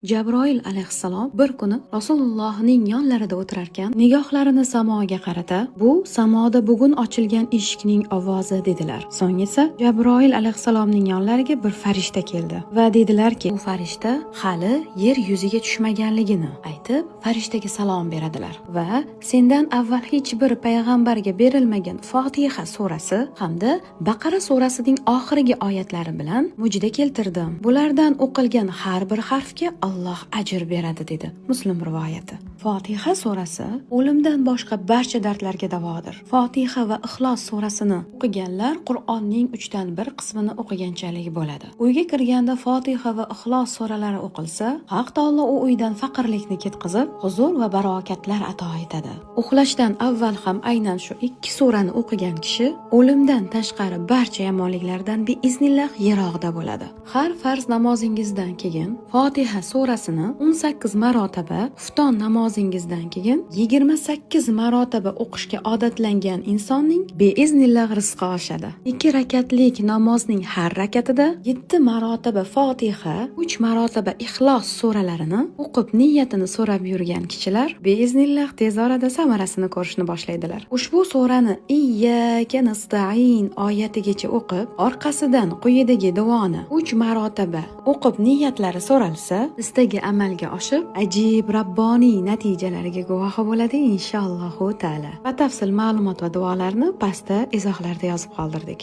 Jabroil alayhissalom bir kuni Rasulullohning yonlarida o'tirarkan, nigohlarini samoga qarata, bu samoda bugun ochilgan eshikning ovozi dedilar. So'ng esa Jabroil alayhissalomning yonlariga bir farishta keldi va dedilarki, bu farishta hali yer yuziga tushmaganligini aytib, farishtaga salom beradilar va sendan avval hech bir payg'ambarga berilmagan Fotiha surasi hamda Baqara surasining oxirgi oyatlari bilan mujda keltirdim. Bulardan o'qilgan har bir harfga Alloh ajr beradi dedi. Muslim rivoyati. Fotiha surasi o'limdan boshqa barcha dardlarga davodir. Fotiha va Ixlos surasini o'qiganlar Qur'onning 1/3 qismini o'qiganchalik bo'ladi. Uyga kirganda Fotiha va Ixlos suralari o'qilsa, Haq taolo u uydan faqirlikni ketkazib, huzur va barokatlar ato etadi. Uxlashdan avval ham aynan shu 2 surani o'qigan kishi o'limdan tashqari barcha yomonliklardan biiznillah yiroqda bo'ladi. Har farz namozingizdan keyin Fotiha surasini 18 marotaba, xufton namozingizdan keyin 28 marotaba o'qishga odatlangan insonning beiznillah rizqi oshadi. 2 rakatlik namozning har rakatida 7 marotaba Fotiha, 3 marotaba Ixlos suralarini o'qib niyatini so'rab yurgan kishilar beiznillah tez orada samarasini ko'rishni boshlaydilar. Ushbu surani Iyyaka nasta'in oyatigacha o'qib, orqasidan quyidagi duoni 3 marotaba o'qib niyatlari so'ralsa, istagi amalga oshib, ajib rabboniy natijalarga guvohi bo'ladi inshaallohu taala. Batafsil ma'lumot va duolarni pastda izohlarda yozib qoldirdik.